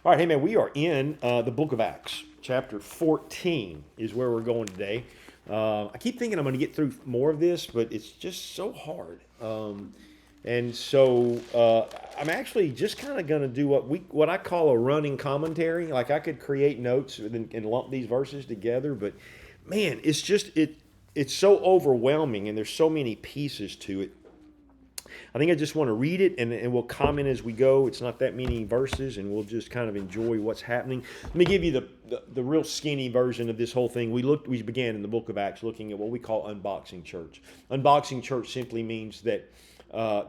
All right, hey man, we are in the book of Acts. Chapter 14 is where we're going today. I keep thinking I'm going to get through more of this, but it's just so hard. And so I'm actually just kind of going to do what I call a running commentary. Like I could create notes and lump these verses together, but man, it's so overwhelming, and there's so many pieces to it. I think I just want to read it, and we'll comment as we go. It's not that many verses, and we'll just kind of enjoy what's happening. Let me give you the real skinny version of this whole thing. We began in the book of Acts looking at what we call unboxing church. Unboxing church simply means that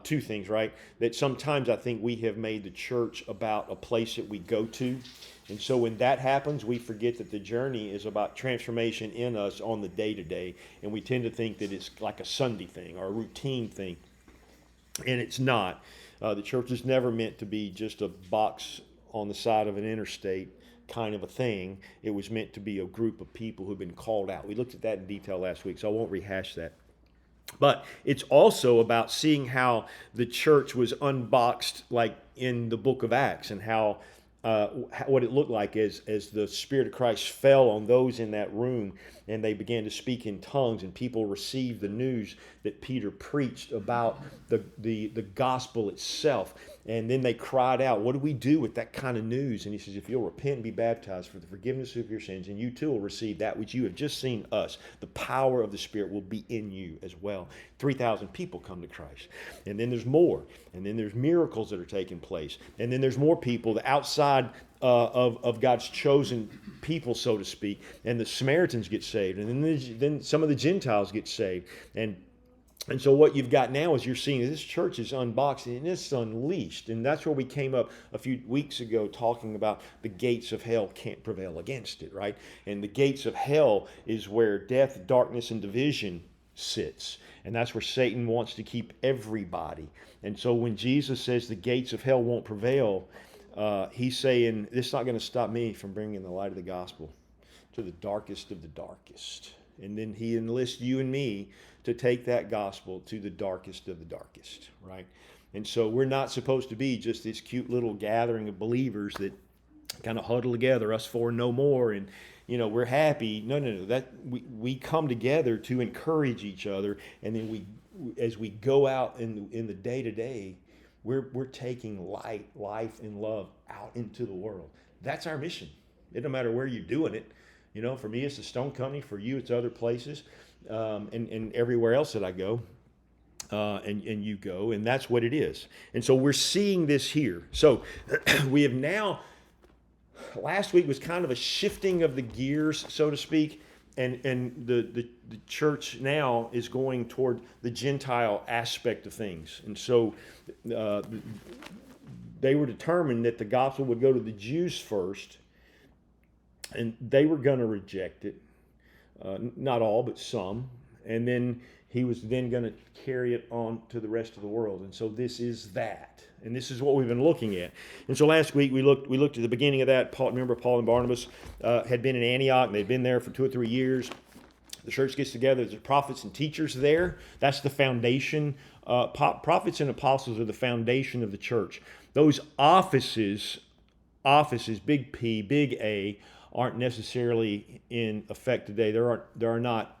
two things, right? That sometimes I think we have made the church about a place that we go to. And so when that happens, we forget that the journey is about transformation in us on the day to day. And we tend to think that it's like a Sunday thing or a routine thing. And it's not. The church is never meant to be just a box on the side of an interstate kind of a thing. It was meant to be a group of people who've been called out. We looked at that in detail last week, so I won't rehash that. But it's also about seeing how the church was unboxed, like in the book of Acts, and how what it looked like as the Spirit of Christ fell on those in that room, and they began to speak in tongues, and people received the news that Peter preached about the gospel itself. And then they cried out, what do we do with that kind of news? And he says, if you'll repent and be baptized for the forgiveness of your sins, and you too will receive that which you have just seen us, the power of the Spirit will be in you as well. 3,000 people come to Christ. And then there's more. And then there's miracles that are taking place. And then there's more people outside of God's chosen people, so to speak. And the Samaritans get saved. And then some of the Gentiles get saved. And so what you've got now is you're seeing this church is unboxed and it's unleashed. And that's where we came up a few weeks ago talking about the gates of hell can't prevail against it, right? And the gates of hell is where death, darkness, and division sits. And that's where Satan wants to keep everybody. And so when Jesus says the gates of hell won't prevail, he's saying, this is not going to stop me from bringing the light of the gospel to the darkest of the darkest. And then he enlists you and me to take that gospel to the darkest of the darkest, right? And so we're not supposed to be just this cute little gathering of believers that kind of huddle together, us four no more, and we're happy. No. That we come together to encourage each other, and then as we go out in the day to day, we're taking light, life, and love out into the world. That's our mission. It don't matter where you're doing it. For me, it's the Stone Company. For you, it's other places, and everywhere else that I go, and you go, and that's what it is. And so we're seeing this here. So we have now. Last week was kind of a shifting of the gears, so to speak, and the church now is going toward the Gentile aspect of things, and so they were determined that the gospel would go to the Jews first. And they were going to reject it, not all, but some. And then he was then going to carry it on to the rest of the world. And so this is that. And this is what we've been looking at. And so last week we looked at the beginning of that. Remember Paul and Barnabas had been in Antioch, and they'd been there for 2 or 3 years. The church gets together. There's prophets and teachers there. That's the foundation. Prophets and apostles are the foundation of the church. Those offices, big P, big A, aren't necessarily in effect today. There are not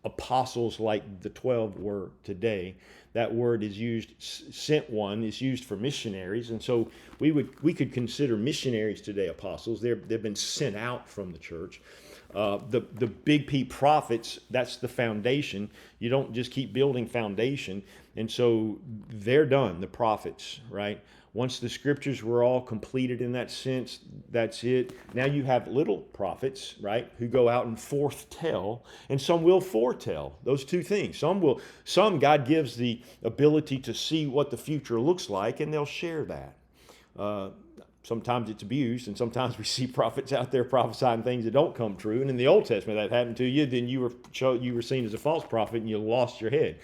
apostles like the 12 were today. That word is used, sent one is used for missionaries, and so we could consider missionaries today apostles. They've been sent out from the church. The big P prophets, that's the foundation. You don't just keep building foundation, and so they're done. The prophets, right? Once the scriptures were all completed in that sense, that's it. Now you have little prophets, right, who go out and forthtell, and some will foretell. Those two things. Some God gives the ability to see what the future looks like, and they'll share that. Sometimes it's abused, and sometimes we see prophets out there prophesying things that don't come true. And in the Old Testament, that happened to you. Then you were seen as a false prophet, and you lost your head.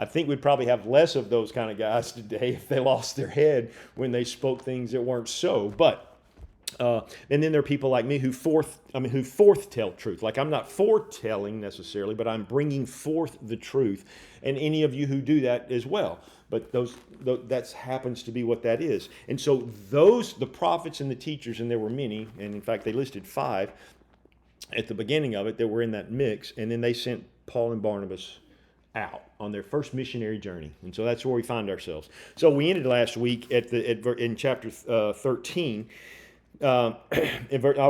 I think we'd probably have less of those kind of guys today if they lost their head when they spoke things that weren't so. But And then there are people like me who forth tell truth. Like I'm not foretelling necessarily, but I'm bringing forth the truth. And any of you who do that as well. But that happens to be what that is. And so the prophets and the teachers, and there were many, and in fact they listed 5 at the beginning of it that were in that mix. And then they sent Paul and Barnabas out on their first missionary journey. And so that's where we find ourselves. So we ended last week in chapter 13. I'll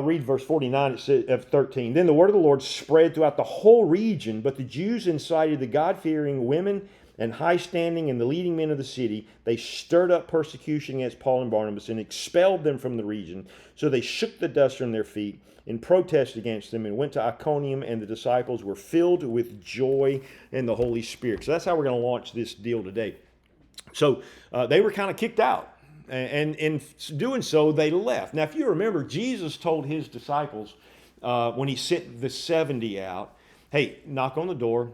read verse 49 of 13. Then the word of the Lord spread throughout the whole region, but the Jews incited the God-fearing women and high standing and the leading men of the city. They stirred up persecution against Paul and Barnabas and expelled them from the region. So they shook the dust from their feet in protest against them and went to Iconium, and the disciples were filled with joy in the Holy Spirit. So that's how we're going to launch this deal today. So they were kind of kicked out. And in doing so, they left. Now, if you remember, Jesus told his disciples when he sent the 70 out, hey, knock on the door,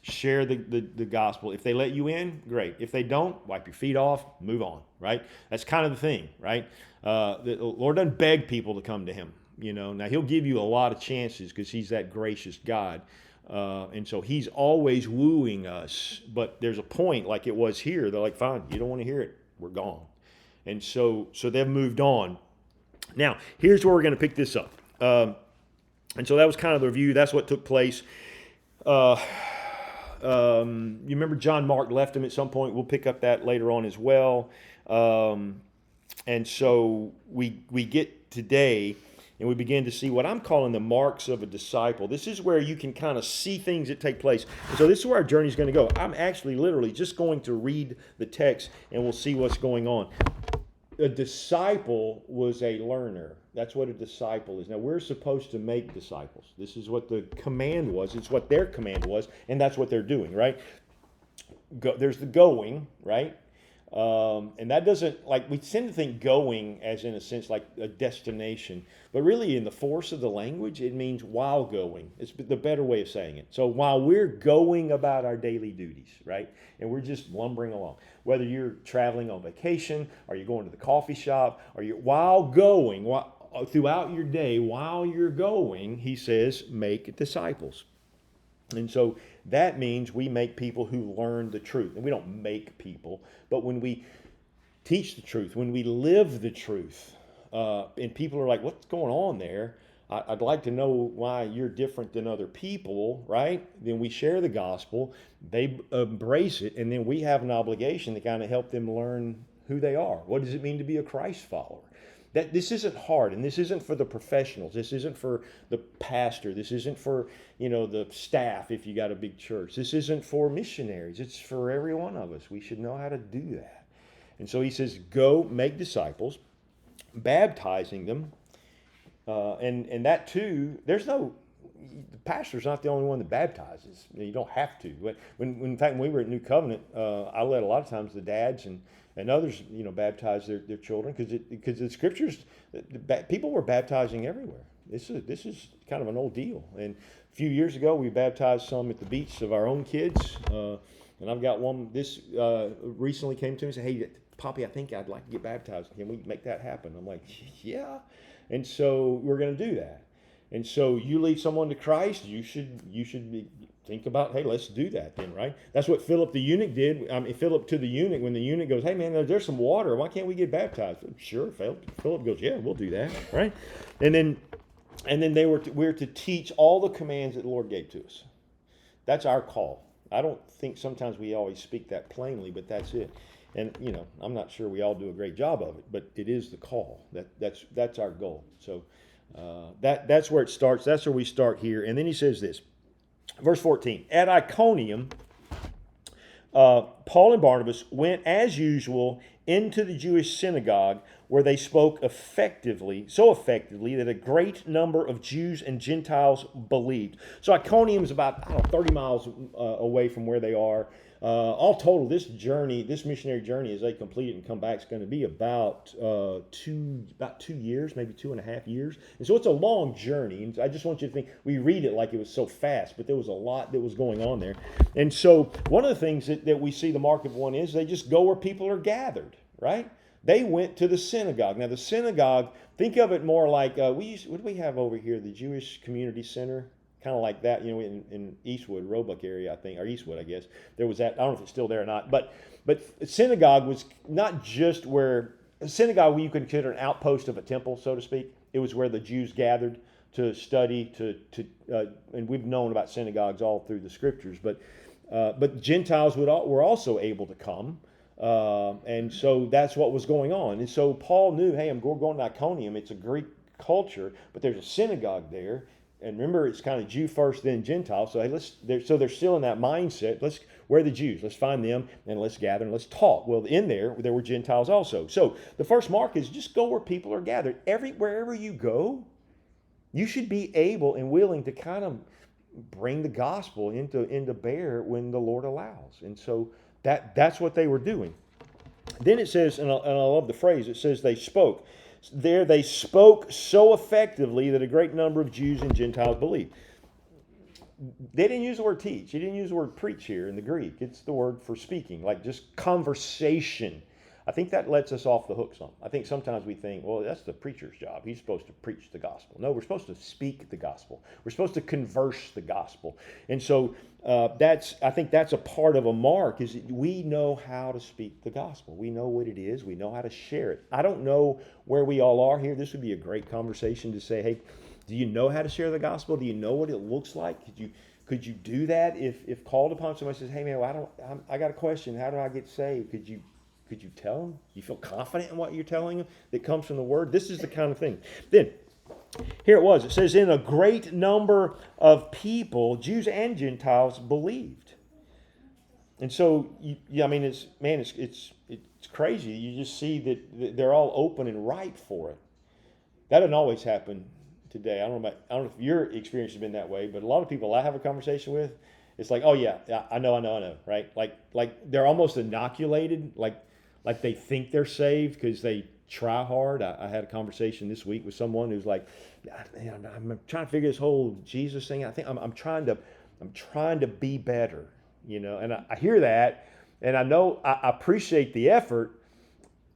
share the gospel. If they let you in, great. If they don't, wipe your feet off, move on, right? That's kind of the thing, right? The Lord doesn't beg people to come to him. Now he'll give you a lot of chances because he's that gracious God. And so he's always wooing us. But there's a point like it was here. They're like, fine, you don't want to hear it. We're gone. And so they've moved on. Now, here's where we're going to pick this up. And so that was kind of the review. That's what took place. You remember John Mark left him at some point. We'll pick up that later on as well. And so we get today, and we begin to see what I'm calling the marks of a disciple. This is where you can kind of see things that take place. And so this is where our journey is going to go. I'm actually literally just going to read the text, and we'll see what's going on. A disciple was a learner. That's what a disciple is. Now, we're supposed to make disciples. This is what the command was. It's what their command was, and that's what they're doing, right? There's the going, right? And that doesn't, like, we tend to think going as in a sense like a destination, but really in the force of the language, it means while going. It's the better way of saying it. So while we're going about our daily duties, right? And we're just lumbering along, whether you're traveling on vacation, or you're going to the coffee shop, or throughout your day, while you're going, he says, make disciples. And so that means we make people who learn the truth. And we don't make people, but when we teach the truth, when we live the truth, and people are like, what's going on there? I'd like to know why you're different than other people, right? Then we share the gospel, they embrace it, and then we have an obligation to kind of help them learn who they are. What does it mean to be a Christ follower? This isn't hard, and this isn't for the professionals. This isn't for the pastor. This isn't for, the staff if you got a big church. This isn't for missionaries. It's for every one of us. We should know how to do that. And so he says, go make disciples, baptizing them. And that too, the pastor's not the only one that baptizes. You don't have to. In fact, when we were at New Covenant, I let a lot of times the dads and others, baptize their children because the scriptures, people were baptizing everywhere. This is kind of an old deal. And a few years ago, we baptized some at the beach of our own kids. And I've got one. This recently came to me and said, "Hey, Poppy, I think I'd like to get baptized. Can we make that happen?" I'm like, "Yeah." And so we're going to do that. And so you lead someone to Christ, you should think about, hey, let's do that then, right? That's what Philip the eunuch did. Philip to the eunuch, when the eunuch goes, hey, man, there's some water. Why can't we get baptized? Sure, Philip goes, yeah, we'll do that, right? And then we're to teach all the commands that the Lord gave to us. That's our call. I don't think sometimes we always speak that plainly, but that's it. And, I'm not sure we all do a great job of it, but it is the call. That's our goal. So that's where it starts. That's where we start here. And then he says this, verse 14, at Iconium, Paul and Barnabas went as usual into the Jewish synagogue where they spoke so effectively that a great number of Jews and Gentiles believed. So Iconium is about 30 miles away from where they are. All total, this missionary journey, as they complete it and come back, is going to be about 2 years, maybe 2.5 years. And so it's a long journey. And I just want you to think, we read it like it was so fast, but there was a lot that was going on there. And so one of the things that we see the mark of one is they just go where people are gathered, right? They went to the synagogue. Now, the synagogue, think of it more like, what do we have over here? The Jewish Community Center? Kind of like that, in Eastwood, Roebuck area, I think, or Eastwood, I guess. There was that. I don't know if it's still there or not. But synagogue was not just where, a synagogue you could consider an outpost of a temple, so to speak. It was where the Jews gathered to study, and we've known about synagogues all through the scriptures. But Gentiles were also able to come. And so that's what was going on. And so Paul knew, hey, I'm going to Iconium. It's a Greek culture, but there's a synagogue there. And remember, it's kind of Jew first, then Gentile. So hey, they're still in that mindset. Where are the Jews? Let's find them and let's gather and let's talk. Well, in there were Gentiles also. So the first mark is just go where people are gathered. Wherever you go, you should be able and willing to kind of bring the gospel into bear when the Lord allows. And so that's what they were doing. Then it says, and I love the phrase, it says they spoke. There they spoke so effectively that a great number of Jews and Gentiles believed. They didn't use the word teach. He didn't use the word preach here in the Greek. It's the word for speaking, like just conversation. I think that lets us off the hook some. I think sometimes we think, well, that's the preacher's job. He's supposed to preach the gospel. No, we're supposed to speak the gospel. We're supposed to converse the gospel. And so I think that's a part of a mark, is that we know how to speak the gospel. We know what it is. We know how to share it. I don't know where we all are here. This would be a great conversation to say, hey, do you know how to share the gospel? Do you know what it looks like? Could you do that if called upon? Somebody says, hey, man, I got a question. How do I get saved? Could you tell them? You feel confident in what you're telling them that comes from the Word? This is the kind of thing. Then, here it was. It says, in a great number of people, Jews and Gentiles, believed. And so, it's crazy. You just see that they're all open and ripe for it. That doesn't always happen today. I don't know if your experience has been that way, but a lot of people I have a conversation with, it's like, oh yeah, I know, right? Like they're almost inoculated, like they think they're saved because they try hard. I had a conversation this week with someone who's like, I'm trying to figure this whole Jesus thing. I think I'm trying to be better, And I hear that, and I know I appreciate the effort,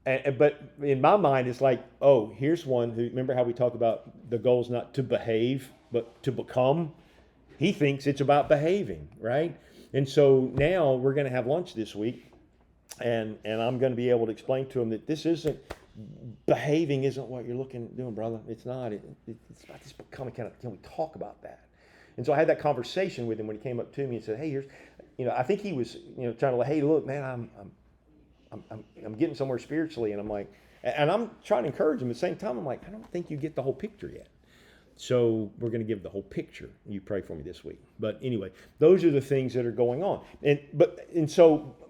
but in my mind it's like, oh, here's one who, remember how we talk about the goal is not to behave but to become. He thinks it's about behaving, right? And so now we're going to have lunch this week. And I'm going to be able to explain to him that behaving isn't what you're looking at doing, brother. It's not. It's about this becoming kind of, can we talk about that? And so I had that conversation with him when he came up to me and said, hey, here's, I think he was, trying to like, hey, look, man, I'm getting somewhere spiritually. And I'm like, and I'm trying to encourage him at the same time. I'm like, I don't think you get the whole picture yet. So we're going to give the whole picture. You pray for me this week. But anyway, those are the things that are going on.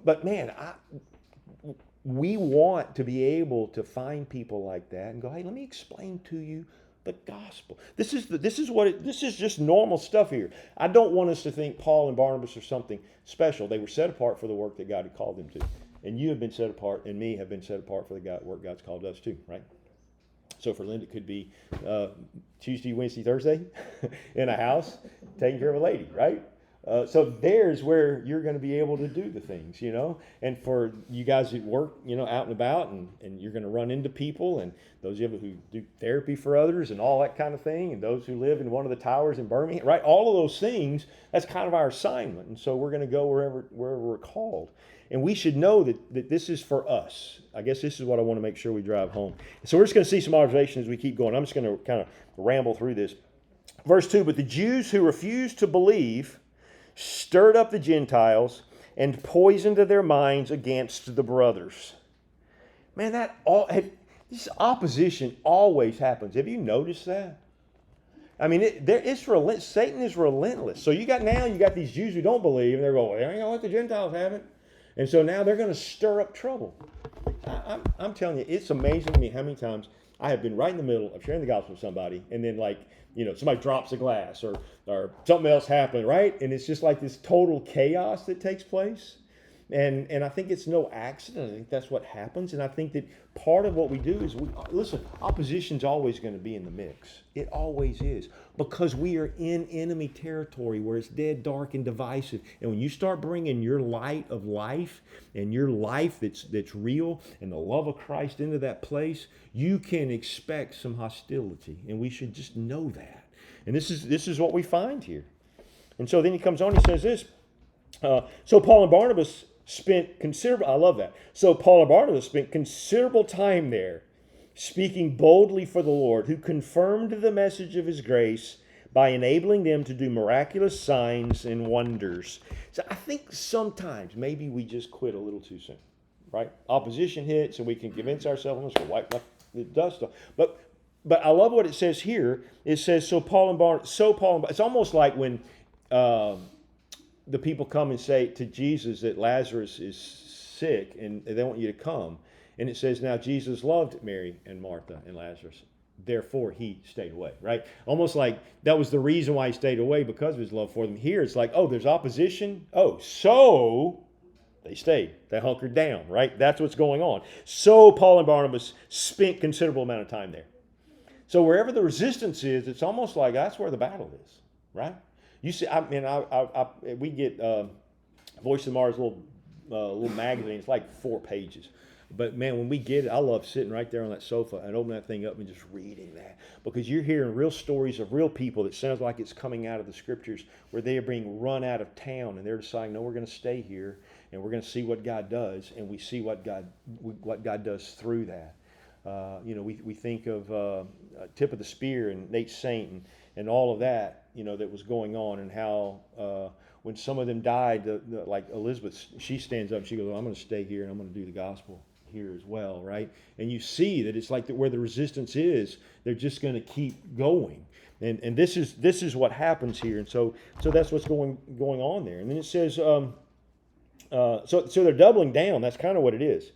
But man, we want to be able to find people like that and go, hey, let me explain to you the gospel. This is just normal stuff here. I don't want us to think Paul and Barnabas are something special. They were set apart for the work that God had called them to. And you have been set apart, and me have been set apart for the work God's called us to, right? So for Linda, it could be Tuesday, Wednesday, Thursday in a house taking care of a lady, right? So there's where you're going to be able to do the things, And for you guys that work, out and about, and you're going to run into people, and those of you who do therapy for others and all that kind of thing, and those who live in one of the towers in Birmingham, right? All of those things, that's kind of our assignment. And so we're going to go wherever we're called. And we should know that this is for us. I guess this is what I want to make sure we drive home. So we're just going to see some observations as we keep going. I'm just going to kind of ramble through this. Verse 2, but the Jews who refused to believe stirred up the Gentiles and poisoned their minds against the brothers. Man, this opposition always happens. Have you noticed that? I mean, Satan is relentless. So you got these Jews who don't believe, and they're going, well, they ain't going to let the Gentiles have it. And so now they're going to stir up trouble. I'm telling you, it's amazing to me how many times I have been right in the middle of sharing the gospel with somebody, and then somebody drops a glass or something else happened, right? And it's just like this total chaos that takes place. And I think it's no accident. I think that's what happens. And I think that part of what we do is, listen, opposition's always going to be in the mix. It always is. Because we are in enemy territory where it's dead, dark, and divisive. And when you start bringing your light of life and your life that's real and the love of Christ into that place, you can expect some hostility. And we should just know that. And this is what we find here. And so then he comes on, he says this, so Paul and Barnabas spent considerable, I love that. So Paul and Barnabas spent considerable time there, speaking boldly for the Lord, who confirmed the message of his grace by enabling them to do miraculous signs and wonders. So I think sometimes maybe we just quit a little too soon, right? Opposition hits and we can convince ourselves, let's go wipe the dust off. But I love what it says here. It says, so Paul and Barnabas, it's almost like when the people come and say to Jesus that Lazarus is sick and they want you to come. And it says, now Jesus loved Mary and Martha and Lazarus. Therefore, he stayed away, right? Almost like that was the reason why he stayed away, because of his love for them. Here, it's like, oh, there's opposition. Oh, so they stayed. They hunkered down, right? That's what's going on. So Paul and Barnabas spent considerable amount of time there. So wherever the resistance is, it's almost like that's where the battle is, right? You see, we get Voice of Tomorrow's little magazine. It's like 4 pages. But man, when we get it, I love sitting right there on that sofa and opening that thing up and just reading that. Because you're hearing real stories of real people that sounds like it's coming out of the scriptures, where they are being run out of town and they're deciding, no, we're going to stay here and we're going to see what God does, and we see what God does through that. We think of Tip of the Spear and Nate Saint and all of that, that was going on, and how when some of them died, like Elizabeth, she stands up and she goes, I'm going to stay here and I'm going to do the gospel here as well, right? And you see that it's like where the resistance is, they're just going to keep going. And this is what happens here. And so that's what's going on there. And then it says, so they're doubling down. That's kind of what it is.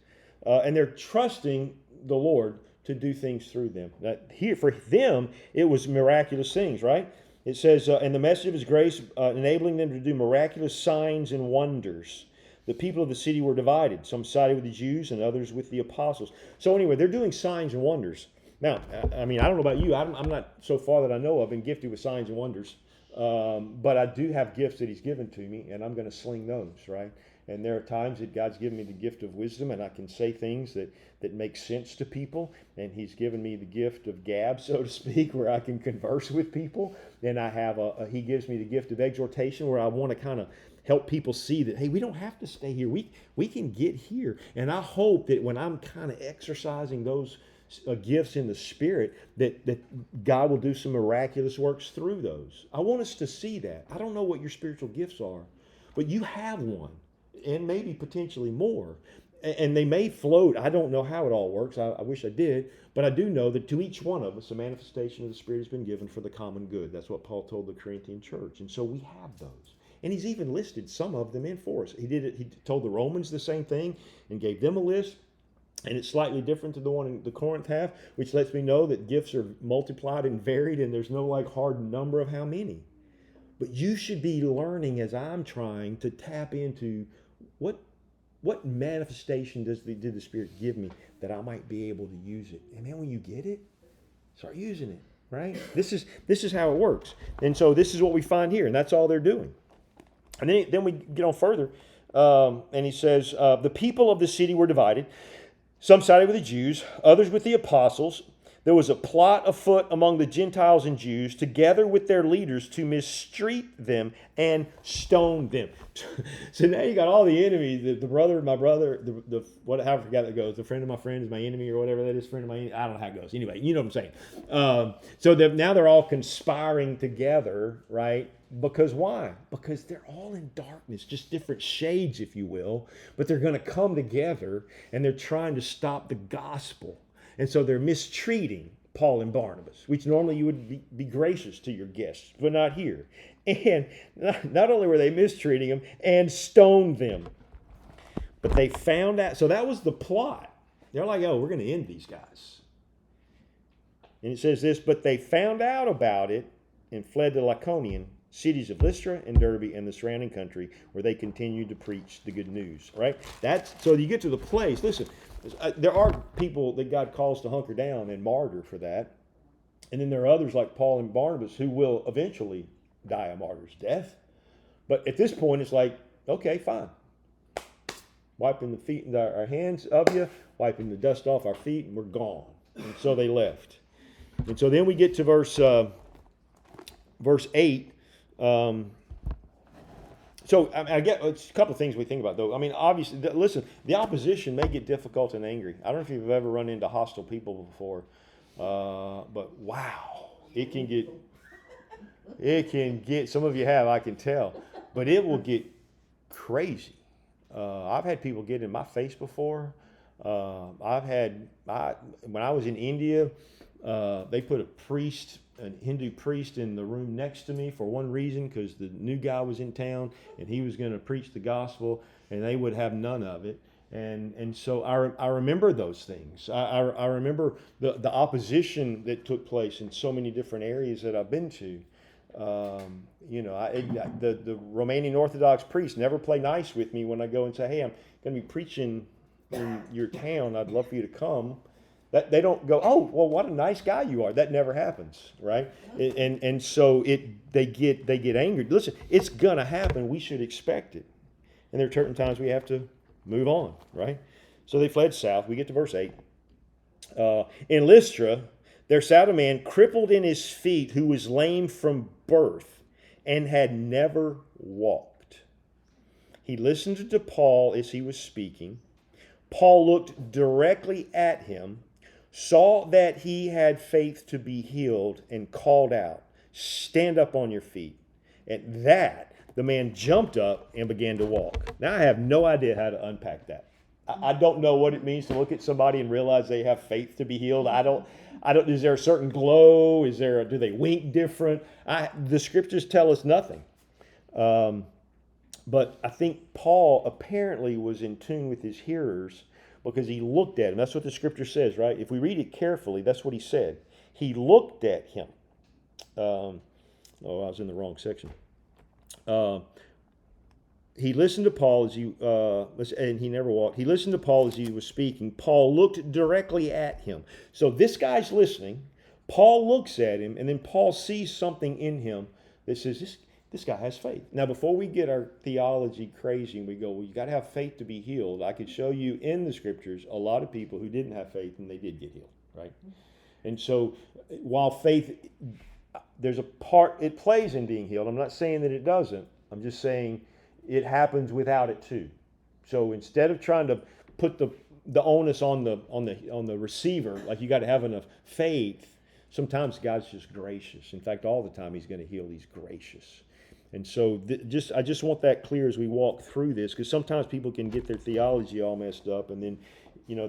And they're trusting the Lord to do things through them. That here, for them, it was miraculous things, right? It says, and the message of his grace, enabling them to do miraculous signs and wonders. The people of the city were divided. Some sided with the Jews and others with the apostles. So anyway, they're doing signs and wonders. Now, I mean, I don't know about you. I'm not, so far that I know of, been gifted with signs and wonders. But I do have gifts that he's given to me, and I'm going to sling those, right? And there are times that God's given me the gift of wisdom, and I can say things that make sense to people. And he's given me the gift of gab, so to speak, where I can converse with people. And I have he gives me the gift of exhortation, where I want to kind of help people see that, hey, we don't have to stay here. We can get here. And I hope that when I'm kind of exercising those gifts in the Spirit, that God will do some miraculous works through those. I want us to see that. I don't know what your spiritual gifts are, but you have one, and maybe potentially more. And they may float. I don't know how it all works. I wish I did. But I do know that to each one of us, a manifestation of the Spirit has been given for the common good. That's what Paul told the Corinthian church. And so we have those. And he's even listed some of them in for us. He did it. He told the Romans the same thing and gave them a list. And it's slightly different to the one in the Corinth have, which lets me know that gifts are multiplied and varied, and there's no hard number of how many. But you should be learning, as I'm trying, to tap into what manifestation did the Spirit give me that I might be able to use it. And man, when you get it, start using it, right? This is how it works. And so this is what we find here, and that's all they're doing. And then we get on further, and he says, the people of the city were divided. Some sided with the Jews, others with the apostles. There was a plot afoot among the Gentiles and Jews, together with their leaders, to mistreat them and stone them. So now you got all the enemies. The brother of my brother, however I forgot that goes. The friend of my friend is my enemy, or whatever that is. Friend of my enemy. I don't know how it goes. Anyway, you know what I'm saying. So now they're all conspiring together, right? Because why? Because they're all in darkness, just different shades, if you will. But they're going to come together, and they're trying to stop the gospel. And so they're mistreating Paul and Barnabas, which normally you would be gracious to your guests, but not here. And not only were they mistreating them, and stoned them, but they found out. So that was the plot. They're like, oh, we're going to end these guys. And it says this, but they found out about it and fled to Lycaonia cities of Lystra and Derbe and the surrounding country, where they continued to preach the good news. Right? That's so you get to the place. Listen, there are people that God calls to hunker down and martyr for that, and then there are others like Paul and Barnabas who will eventually die a martyr's death. But at this point, it's like, okay, fine. Wiping the feet and our hands of you, wiping the dust off our feet, and we're gone. And so they left. And so then we get to verse 8. So I get it's a couple of things we think about, though. I mean, obviously, listen, the opposition may get difficult and angry. I don't know if you've ever run into hostile people before, but wow, it can get, some of you have, I can tell, but it will get crazy. I've had people get in my face before. When I was in India, they put a Hindu priest in the room next to me for one reason, because the new guy was in town and he was going to preach the gospel, and they would have none of it. And so I remember those things. I remember the opposition that took place in so many different areas that I've been to. The Romanian Orthodox priests never play nice with me when I go and say, hey, I'm going to be preaching in your town. I'd love for you to come. That they don't go, oh, well, what a nice guy you are. That never happens, right? And so they get angry. Listen, it's going to happen. We should expect it. And there are certain times we have to move on, right? So they fled south. We get to verse 8. In Lystra, there sat a man crippled in his feet who was lame from birth and had never walked. He listened to Paul as he was speaking. Paul looked directly at him, saw that he had faith to be healed, and called out, stand up on your feet. At that, the man jumped up and began to walk. Now, I have no idea how to unpack that. I don't know what it means to look at somebody and realize they have faith to be healed. I don't. Is there a certain glow? Do they wink different? The scriptures tell us nothing. But I think Paul apparently was in tune with his hearers, because he looked at him. That's what the scripture says, right? If we read it carefully, that's what he said. He looked at him. I was in the wrong section. He listened to Paul and he never walked. He listened to Paul as he was speaking. Paul looked directly at him. So this guy's listening. Paul looks at him, and then Paul sees something in him that says, this guy has faith. Now, before we get our theology crazy and we go, well, you got to have faith to be healed, I could show you in the scriptures a lot of people who didn't have faith and they did get healed, right? And so while faith, there's a part it plays in being healed. I'm not saying that it doesn't. I'm just saying it happens without it too. So instead of trying to put the onus on the receiver, like you got to have enough faith, sometimes God's just gracious. In fact, all the time He's going to heal. He's gracious. And so I just want that clear as we walk through this, because sometimes people can get their theology all messed up, and then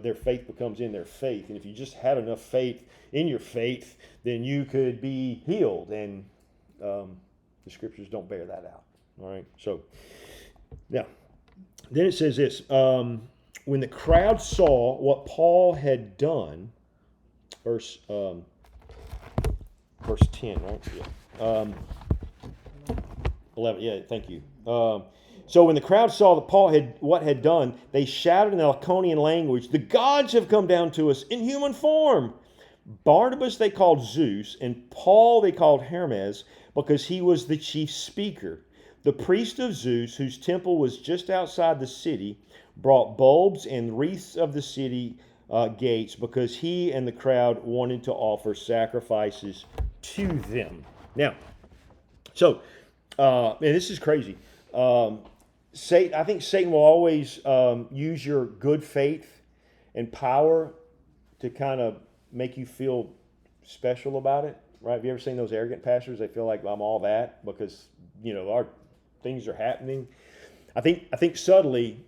their faith becomes in their faith. And if you just had enough faith in your faith, then you could be healed. And the scriptures don't bear that out. All right. So now, then it says this: when the crowd saw what Paul had done, verse 10, right? Yeah. 11. Yeah. Thank you. So when the crowd saw that Paul had done, they shouted in the Lycaonian language, "The gods have come down to us in human form." Barnabas they called Zeus, and Paul they called Hermes, because he was the chief speaker. The priest of Zeus, whose temple was just outside the city, brought bulbs and wreaths of the city gates, because he and the crowd wanted to offer sacrifices to them. Now, so, man, this is crazy. I think Satan will always use your good faith and power to kind of make you feel special about it, right? Have you ever seen those arrogant pastors? They feel like I'm all that because, our things are happening. I think subtly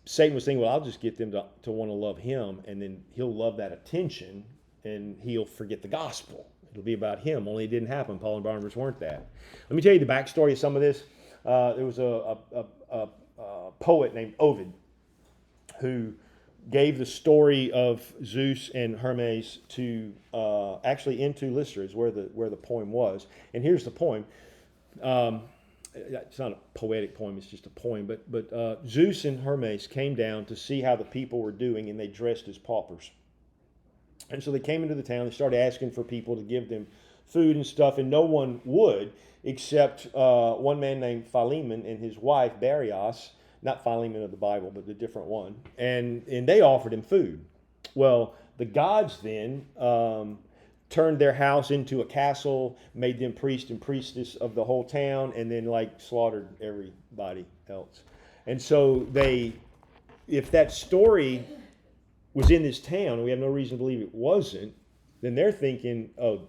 Satan was thinking, well, I'll just get them to want to love him, and then he'll love that attention, and he'll forget the gospel. It'll be about him, only it didn't happen. Paul and Barnabas weren't that. Let me tell you the backstory of some of this. There was a poet named Ovid who gave the story of Zeus and Hermes to actually into Lystra, is where the poem was. And here's the poem. It's not a poetic poem, it's just a poem, but Zeus and Hermes came down to see how the people were doing, and they dressed as paupers. And so they came into the town, they started asking for people to give them food and stuff, and no one would, except one man named Philemon and his wife, Darius, not Philemon of the Bible, but the different one, and they offered him food. Well, the gods then turned their house into a castle, made them priest and priestess of the whole town, and then like slaughtered everybody else. And so if that story was in this town, and we have no reason to believe it wasn't, then they're thinking, oh,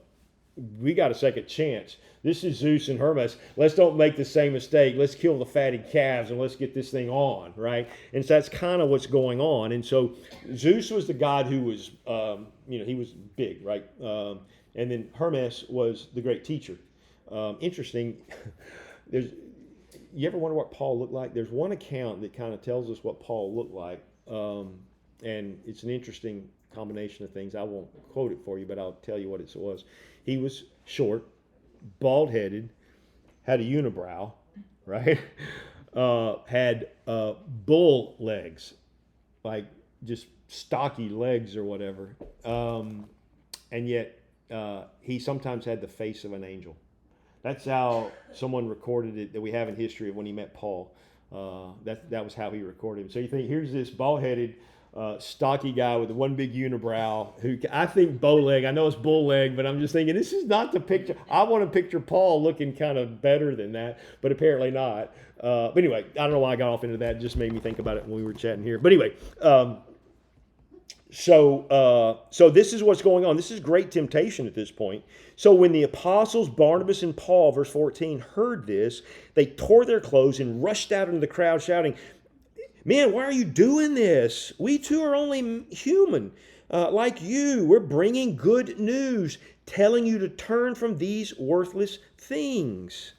we got a second chance. This is Zeus and Hermes. Let's don't make the same mistake. Let's kill the fatted calves and let's get this thing on, right? And so that's kind of what's going on. And so Zeus was the god who was, he was big, right? And then Hermes was the great teacher. Interesting. You ever wonder what Paul looked like? There's one account that kind of tells us what Paul looked like. And it's an interesting combination of things. I won't quote it for you, but I'll tell you what it was. He was short, bald-headed, had a unibrow, right? Had bull legs, like just stocky legs or whatever. And yet he sometimes had the face of an angel. That's how someone recorded it that we have in history of when he met Paul. That was how he recorded him. So you think, here's this bald-headed, stocky guy with one big unibrow who I think bow leg. I know it's bull leg, but I'm just thinking this is not the picture. I want to picture Paul looking kind of better than that, but apparently not. But anyway, I don't know why I got off into that. It just made me think about it when we were chatting here. But anyway, so this is what's going on. This is great temptation at this point. So when the apostles Barnabas and Paul, verse 14, heard this, they tore their clothes and rushed out into the crowd shouting, "Man, why are you doing this? We too are only human, like you. We're bringing good news, telling you to turn from these worthless things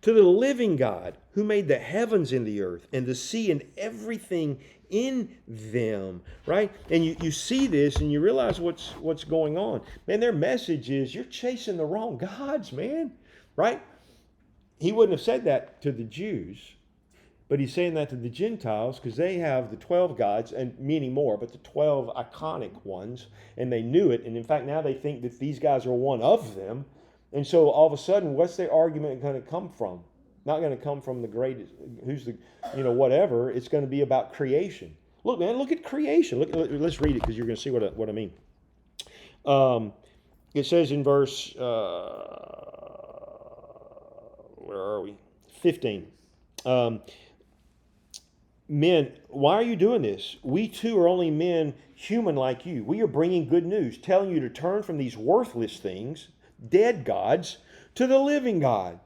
to the living God who made the heavens and the earth and the sea and everything in them," right? And you see this and you realize what's going on. Man, their message is, you're chasing the wrong gods, man, right? He wouldn't have said that to the Jews. But he's saying that to the Gentiles because they have the 12 gods and many more, but the 12 iconic ones, and they knew it. And in fact, now they think that these guys are one of them. And so all of a sudden, what's their argument going to come from? Not going to come from the greatest, who's the, whatever. It's going to be about creation. Look, man, look at creation. Let's read it because you're going to see what I mean. It says in verse, where are we? 15. Men, why are you doing this? We too are only men, human like you. We are bringing good news, telling you to turn from these worthless things, dead gods, to the living God,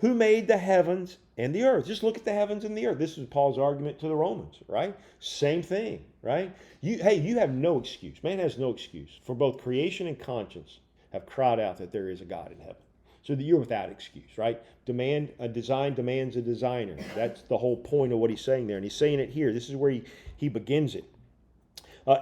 who made the heavens and the earth. Just look at the heavens and the earth. This is Paul's argument to the Romans, right? Same thing, right? You have no excuse. Man has no excuse. For both creation and conscience have cried out that there is a God in heaven. So that you're without excuse, right? A design demands a designer. That's the whole point of what he's saying there. And he's saying it here. This is where he begins it.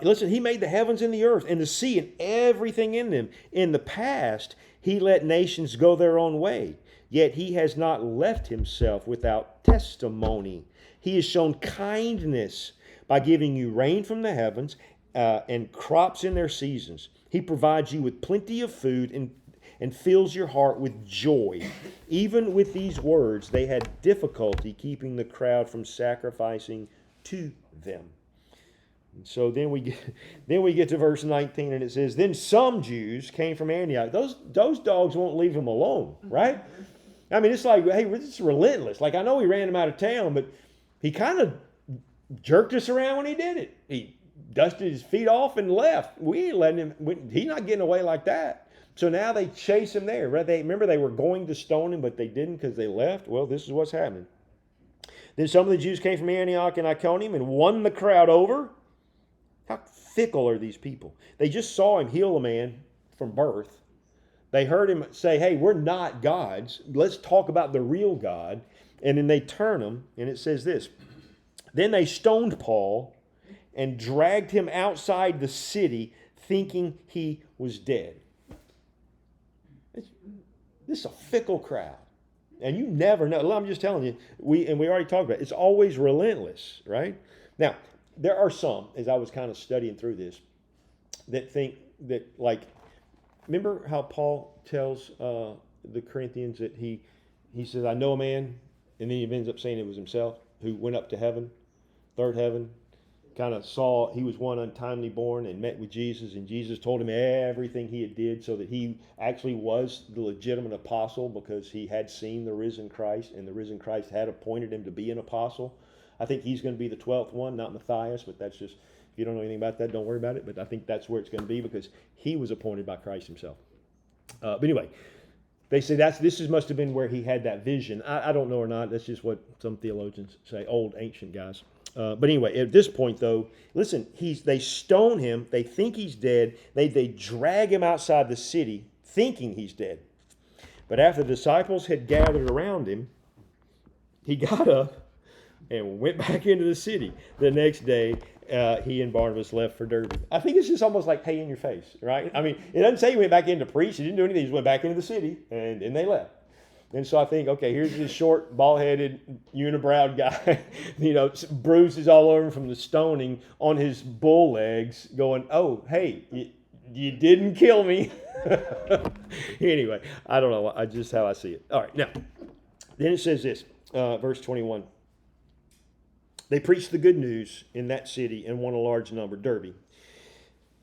Listen, he made the heavens and the earth and the sea and everything in them. In the past, he let nations go their own way. Yet he has not left himself without testimony. He has shown kindness by giving you rain from the heavens and crops in their seasons. He provides you with plenty of food and fills your heart with joy. Even with these words, they had difficulty keeping the crowd from sacrificing to them. And so then we get to verse 19, and it says, "Then some Jews came from Antioch." Those dogs won't leave him alone, right? I mean, it's like, hey, it's relentless. Like, I know he ran him out of town, but he kind of jerked us around when he did it. He dusted his feet off and left. We ain't letting him. He's not getting away like that. So now they chase him there. Remember, they were going to stone him, but they didn't because they left. Well, this is what's happening. Then some of the Jews came from Antioch and Iconium and won the crowd over. How fickle are these people? They just saw him heal a man from birth. They heard him say, hey, we're not gods. Let's talk about the real God. And then they turn him, and it says this. Then they stoned Paul and dragged him outside the city, thinking he was dead. This is a fickle crowd. And you never know. I'm just telling you, we already talked about it. It's always relentless, right? Now, there are some, as I was kind of studying through this, that think that, like, remember how Paul tells the Corinthians that he says, I know a man, and then he ends up saying it was himself, who went up to heaven, third heaven, kind of saw he was one untimely born and met with Jesus, and Jesus told him everything he had did, so that he actually was the legitimate apostle because he had seen the risen Christ, and the risen Christ had appointed him to be an apostle. I think he's going to be the 12th one, not Matthias, but that's just, if you don't know anything about that, don't worry about it. But I think that's where it's going to be because he was appointed by Christ himself. But anyway, they say this must have been where he had that vision. I don't know or not. That's just what some theologians say, old ancient guys. But anyway, at this point, though, listen, they stone him. They think he's dead. They drag him outside the city thinking he's dead. But after the disciples had gathered around him, he got up and went back into the city. The next day, he and Barnabas left for Derbe. I think it's just almost like pay in your face, right? I mean, it doesn't say he went back in to preach. He didn't do anything. He just went back into the city, and they left. And so I think, okay, here's this short, bald-headed, unibrowed guy, bruises all over him from the stoning on his bull legs, going, oh, hey, you didn't kill me. Anyway, I don't know. Just how I see it. All right, now, then it says this, verse 21. They preached the good news in that city and won a large number, Derbe,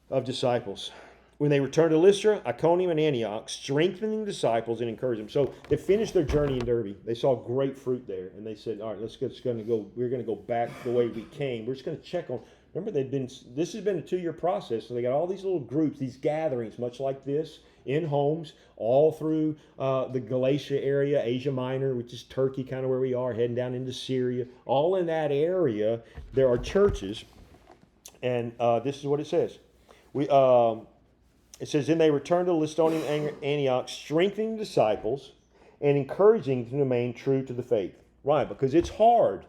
of disciples. When they returned to Lystra, Iconium, and Antioch, strengthening disciples and encouraging them. So they finished their journey in Derbe. They saw great fruit there, and they said, all right, we're going to go back the way we came. We're just going to check on, remember, this has been a 2-year process, so they got all these little groups, these gatherings, much like this, in homes, all through the Galatia area, Asia Minor, which is Turkey, kind of where we are, heading down into Syria. All in that area, there are churches, and this is what it says. It says, then they returned to Lystra and Antioch, strengthening disciples and encouraging them to remain true to the faith. Right, because it's hard.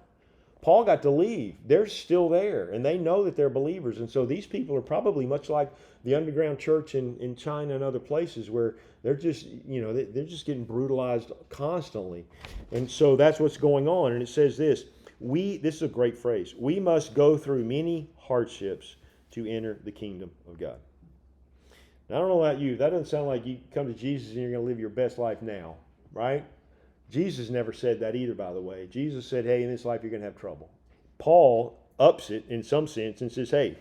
Paul got to leave. They're still there, and they know that they're believers. And so these people are probably much like the underground church in China and other places where they're just, they're just getting brutalized constantly. And so that's what's going on. And it says this is a great phrase, we must go through many hardships to enter the kingdom of God. Now, I don't know about you. That doesn't sound like you come to Jesus and you're going to live your best life now, right? Jesus never said that either, by the way. Jesus said, hey, in this life you're going to have trouble. Paul ups it in some sense and says, hey,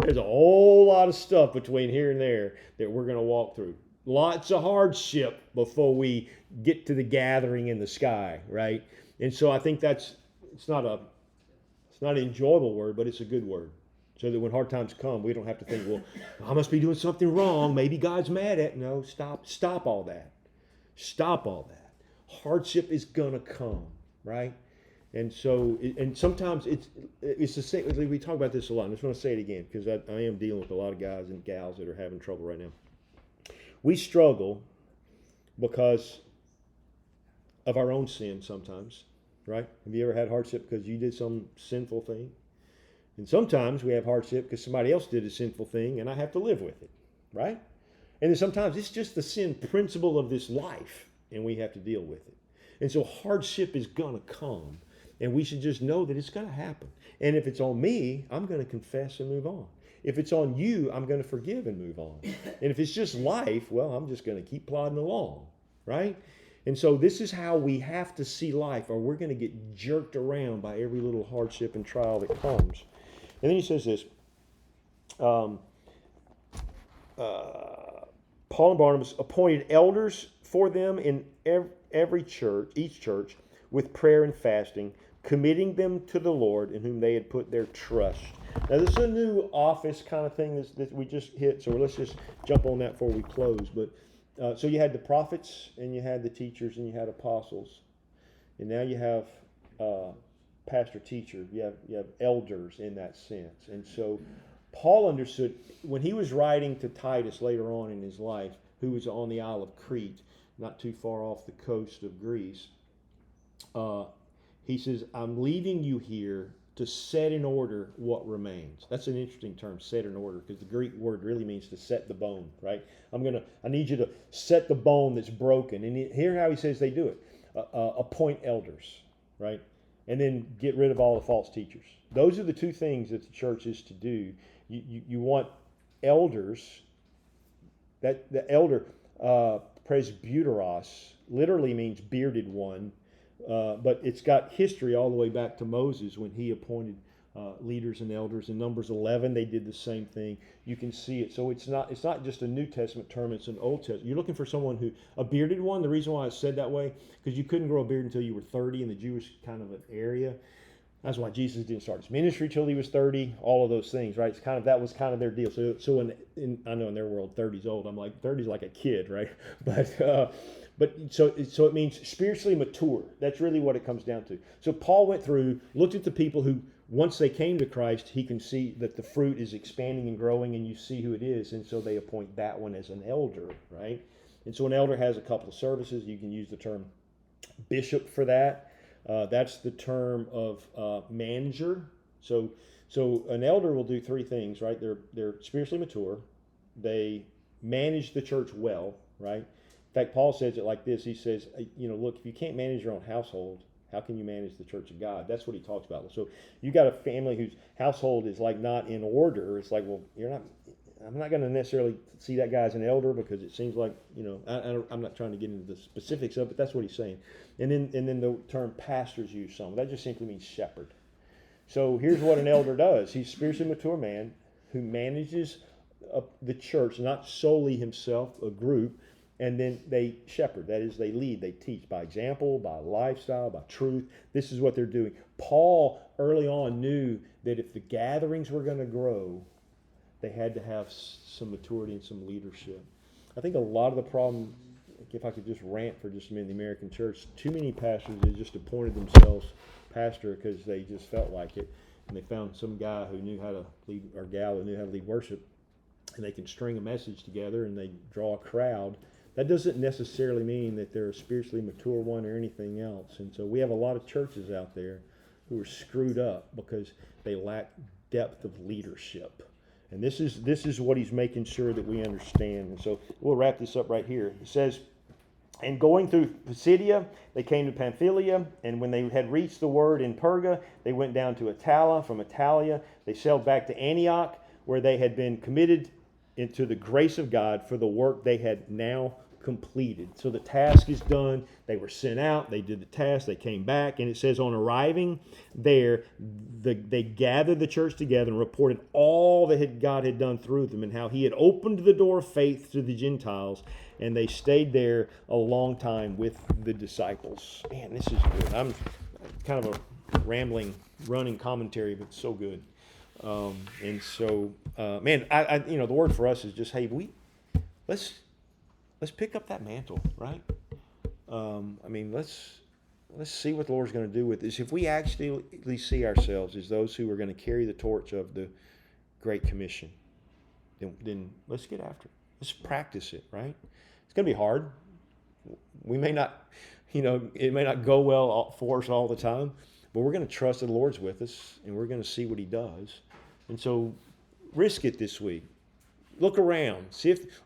there's a whole lot of stuff between here and there that we're going to walk through. Lots of hardship before we get to the gathering in the sky, right? And so I think it's not an enjoyable word, but it's a good word. So that when hard times come, we don't have to think, well, I must be doing something wrong. Maybe God's mad at me. No, stop all that. Stop all that. Hardship is going to come, right? And so, and sometimes it's the same. We talk about this a lot. I just want to say it again because I am dealing with a lot of guys and gals that are having trouble right now. We struggle because of our own sin sometimes, right? Have you ever had hardship because you did some sinful thing? And sometimes we have hardship because somebody else did a sinful thing and I have to live with it, right? And then sometimes it's just the sin principle of this life and we have to deal with it. And so hardship is going to come and we should just know that it's going to happen. And if it's on me, I'm going to confess and move on. If it's on you, I'm going to forgive and move on. And if it's just life, well, I'm just going to keep plodding along, right? And so this is how we have to see life or we're going to get jerked around by every little hardship and trial that comes. And then he says this, Paul and Barnabas appointed elders for them in every church, each church, with prayer and fasting, committing them to the Lord in whom they had put their trust. Now this is a new office kind of thing that we just hit, so let's just jump on that before we close. But so you had the prophets, and you had the teachers, and you had apostles, and now you have pastor teacher, you have elders in that sense. And so Paul understood when he was writing to Titus later on in his life, who was on the Isle of Crete, not too far off the coast of Greece, he says, I'm leaving you here to set in order what remains. That's an interesting term, set in order, because the Greek word really means to set the bone, right? I need you to set the bone that's broken. And hear how he says they do it. appoint elders, right? And then get rid of all the false teachers. Those are the two things that the church is to do. You want elders. That the elder, presbyteros, literally means bearded one, but it's got history all the way back to Moses when he appointed leaders and elders. In Numbers 11, they did the same thing. You can see it. So it's not just a New Testament term, it's an Old Testament. You're looking for someone a bearded one. The reason why it's said that way, because you couldn't grow a beard until you were 30 in the Jewish kind of an area. That's why Jesus didn't start his ministry till he was 30. All of those things, right? That was kind of their deal. So I know in their world, 30's old. I'm like 30's like a kid, right? But so it means spiritually mature. That's really what it comes down to. So Paul went through, looked at the people who, once they came to Christ, he can see that the fruit is expanding and growing, and you see who it is, and so they appoint that one as an elder, right? And so an elder has a couple of services. You can use the term bishop for that. That's the term of manager. So an elder will do three things, right? They're spiritually mature. They manage the church well, right? In fact, Paul says it like this. He says, look, if you can't manage your own household, how can you manage the church of God? That's what he talks about. So you got a family whose household is like not in order. It's like, well, I'm not going to necessarily see that guy as an elder because it seems like, I'm not trying to get into the specifics of it, but that's what he's saying. And then the term pastor's used some. That just simply means shepherd. So here's what an elder does. He's a spiritually mature man who manages the church, not solely himself, a group, and then they shepherd. That is, they lead, they teach by example, by lifestyle, by truth. This is what they're doing. Paul early on knew that if the gatherings were going to grow, they had to have some maturity and some leadership. I think a lot of the problem, if I could just rant for just a minute, in the American church, too many pastors have just appointed themselves pastor because they just felt like it, and they found some guy who knew how to lead, or gal who knew how to lead worship, and they can string a message together and they draw a crowd. That doesn't necessarily mean that they're a spiritually mature one or anything else. And so we have a lot of churches out there who are screwed up because they lack depth of leadership. And this is what he's making sure that we understand. And so we'll wrap this up right here. It says, and going through Pisidia, they came to Pamphylia, and when they had reached the word in Perga, they went down to Attalia. From Attalia, they sailed back to Antioch, where they had been committed into the grace of God for the work they had now completed. So the task is done. They were sent out. They did the task. They came back. And it says on arriving there, they gathered the church together and reported all that God had done through them and how he had opened the door of faith to the Gentiles. And they stayed there a long time with the disciples. Man, this is good. I'm kind of a rambling, running commentary, but so good. And so, man, I the word for us is just, hey, let's pick up that mantle, right? Let's see what the Lord's going to do with this. If we actually see ourselves as those who are going to carry the torch of the Great Commission, then let's get after it. Let's practice it, right? It's going to be hard. We may not, it may not go well for us all the time, but we're going to trust that the Lord's with us, and we're going to see what he does. And so risk it this week. Look around.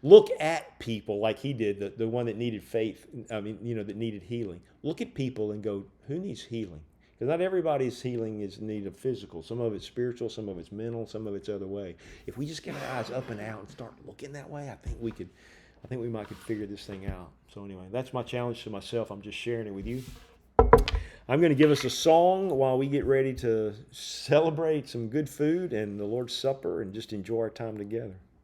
Look at people like he did, the one that needed faith, that needed healing. Look at people and go, who needs healing? Because not everybody's healing is in need of physical. Some of it's spiritual, some of it's mental, some of it's other way. If we just get our eyes up and out and start looking that way, I think we might could figure this thing out. So anyway, that's my challenge to myself. I'm just sharing it with you. I'm going to give us a song while we get ready to celebrate some good food and the Lord's Supper and just enjoy our time together.